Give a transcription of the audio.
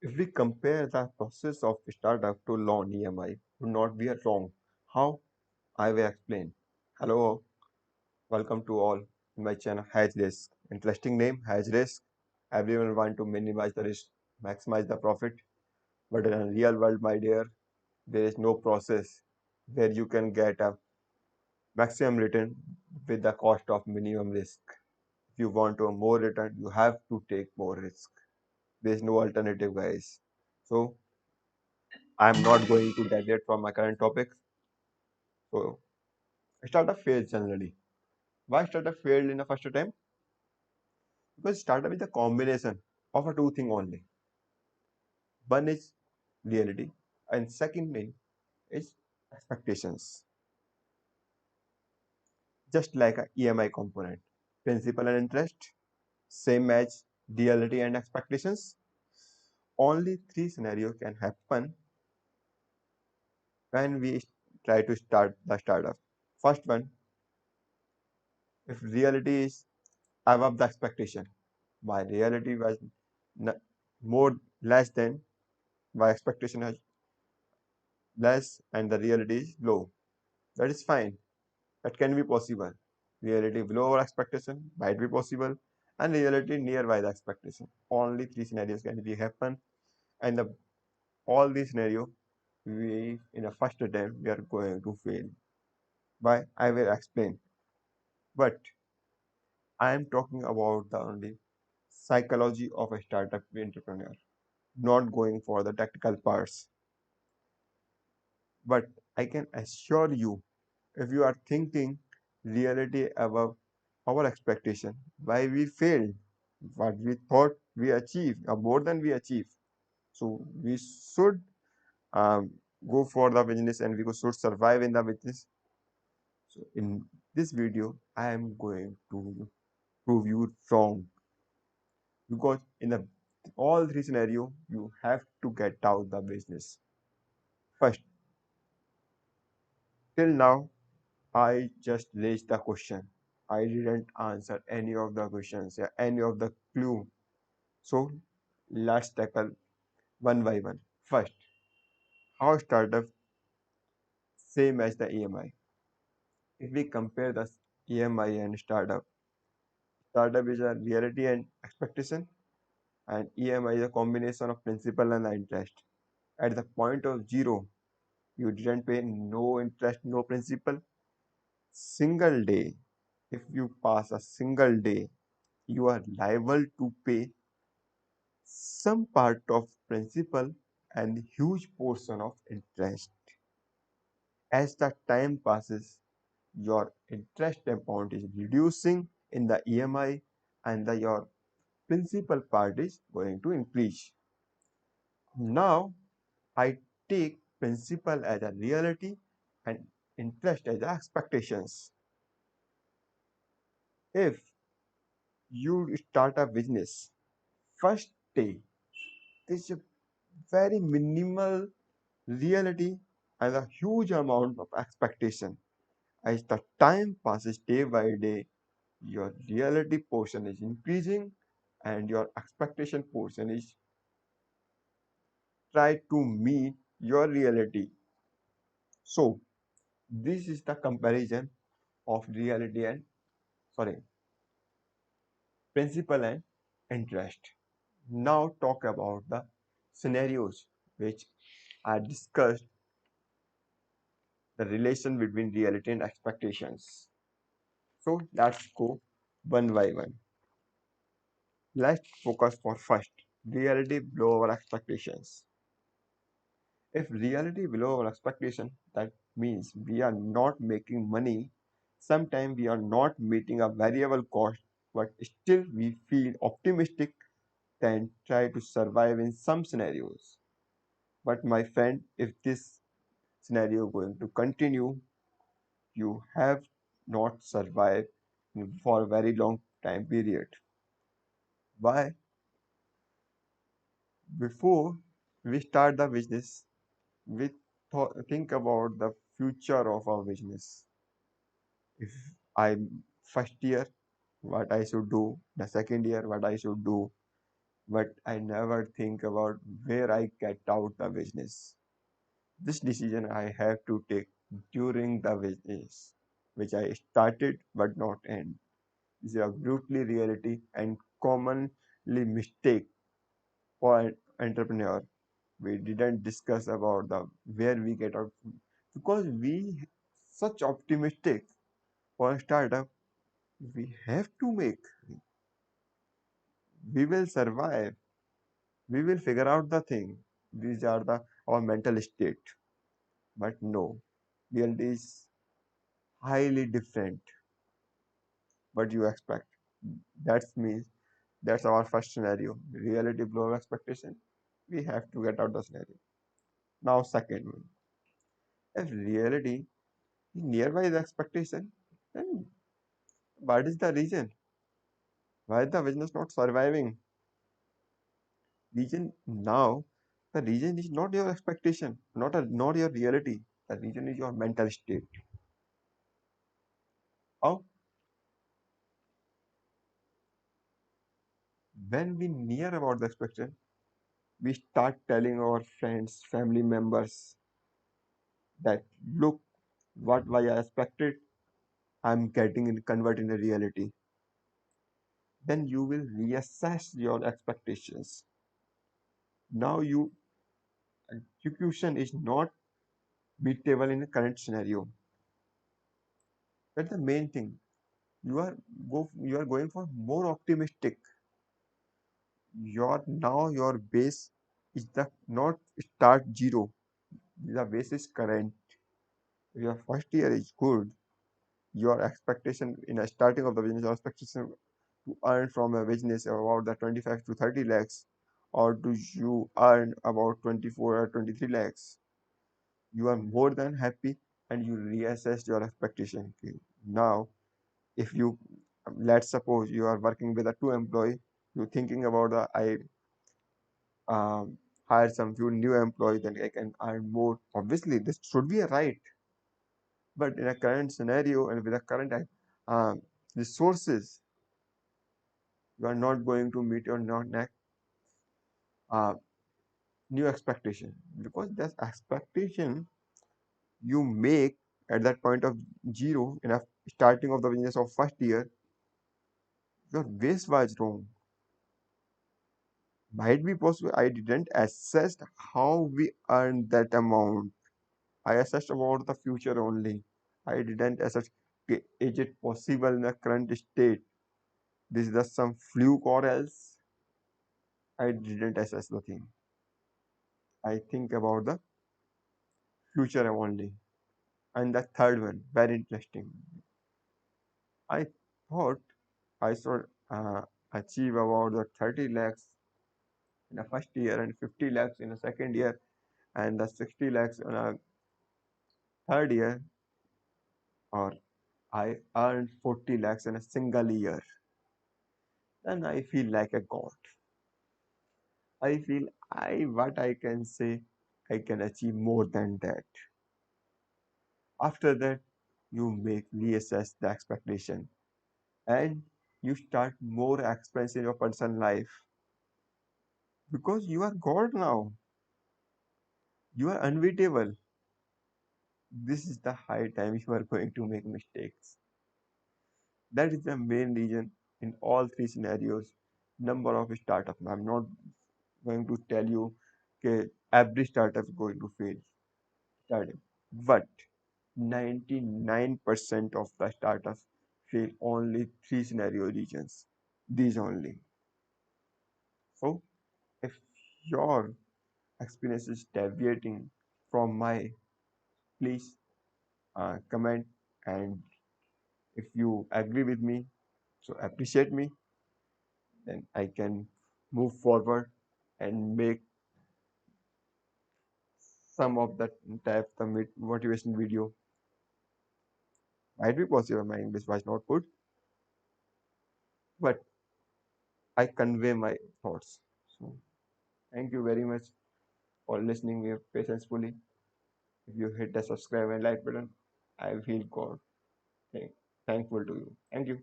If we compare the process of startup to loan EMI, would not be wrong. How? I will explain. Hello, welcome to all in my channel Hedge Risk. Interesting name, Hedge Risk. Everyone want to minimize the risk, maximize the profit. But in a real world, my dear, there is no process where you can get a maximum return with the cost of minimum risk. If you want to more return, you have to take more risk. There is no alternative, guys. So I am not going to deviate from my current topic. So startup fails generally. Why startup failed in the first attempt? Because startup is a combination of a two thing only. One is reality, and second thing is expectations. Just like a EMI component, principal and interest, same as reality and expectations. Only three scenarios can happen when we try to start the startup. First one, if reality is above the expectation, my reality was more less than my expectation is less and the reality is low. That is fine. That can be possible. Reality below our expectation might be possible, and reality nearby the expectation. Only three scenarios can be happen, and all these scenario we in a first attempt we are going to fail. Why? I will explain. But I am talking about the only psychology of a startup entrepreneur, not going for the tactical parts. But I can assure you, if you are thinking reality above our expectation, why we failed, what we thought we achieved, or more than we achieved. So we should um, go for the business and we should survive in the business. So in this video, I am going to prove you wrong because in the all three scenario, you have to get out the business. First, till now, I just raised the question. I didn't answer any of the questions, yeah, any of the clue. So let's tackle one by one. First, how startup same as the EMI. If we compare the EMI and startup, startup is a reality and expectation, and EMI is a combination of principal and interest. At the point of zero, you didn't pay no interest, no principal. Single day, if you pass a single day, you are liable to pay some part of principal and huge portion of interest. As the time passes, your interest amount is reducing in the EMI and your principal part is going to increase. Now, I take principal as a reality and interest as a expectations. If you start a business, first day, there's a very minimal reality and a huge amount of expectation. As the time passes day by day, your reality portion is increasing and your expectation portion is try to meet your reality. So this is the comparison of reality and sorry principal and interest. Now talk about the scenarios which I discussed the relation between reality and expectations. So let's go one by one. Let's focus for first reality below our expectations. If reality below our expectation, that means we are not making money. Sometimes we are not meeting a variable cost, but still we feel optimistic and try to survive in some scenarios. But my friend, if this scenario going to continue, you have not survived for a very long time period. Why? Before we start the business, we think about the future of our business. If I'm first year, what I should do, the second year, what I should do, but I never think about where I get out the business. This decision I have to take during the business, which I started but not end. This is a brutally reality and commonly mistake for an entrepreneur. We didn't discuss about the where we get out because we such optimistic for a startup. We have to make. We will survive. We will figure out the thing. These are the our mental state. But no, reality is highly different. What you expect. That's means that's our first scenario. Reality below expectation. We have to get out the scenario. Now second one. If reality is nearby the expectation, then what is the reason? Why is the business not surviving? Reason now, the reason is not your expectation, not your reality. The reason is your mental state. How? When we near about the expectation, we start telling our friends, family members that look what I expected, I'm getting in convert in a reality. Then you will reassess your expectations. Now you execution is not beatable in the current scenario. That's the main thing. You are going for more optimistic. Your base is the not start zero. The base is current. Your first year is good. Your expectation in a starting of the business, your expectation to earn from a business about the 25 to 30 lakhs, or do you earn about 24 or 23 lakhs? You are more than happy and you reassess your expectation. Okay. Now, if you let's suppose you are working with a two employee, you're thinking about the I um, hire some few new employees, then I can earn more. Obviously, this should be a right, but in a current scenario and with the current um, resources, you are not going to meet your not uh, new expectation because that expectation you make at that point of zero in a starting of the business of first year, your base was wrong. Might be possible I didn't assess how we earned that amount. I assessed about the future only. I didn't assess, okay, is it possible in the current state? This is the some fluke or else? I didn't assess the thing. I think about the future only. And the third one, very interesting. I thought I should achieve about the 30 lakhs in the first year and 50 lakhs in the second year and the 60 lakhs in a third year, or I earned 40 lakhs in a single year. Then I feel like a god. I feel what I can say, I can achieve more than that. After that, you make reassess the expectation and you start more expense in your personal life because you are God now. You are unbeatable. This is the high time you are going to make mistakes. That is the main reason in all three scenarios. Number of startups. I'm not going to tell you that every startup is going to fail. Startup. But 99% of the startups fail only three scenario regions. These only. So if your experience is deviating from my, please comment, and if you agree with me, so appreciate me, then I can move forward and make some of that type the motivation video. Might be possible my English was not good, but I convey my thoughts. So thank you very much for listening me patiently. If you hit the subscribe and like button, I feel God thankful to you. Thank you.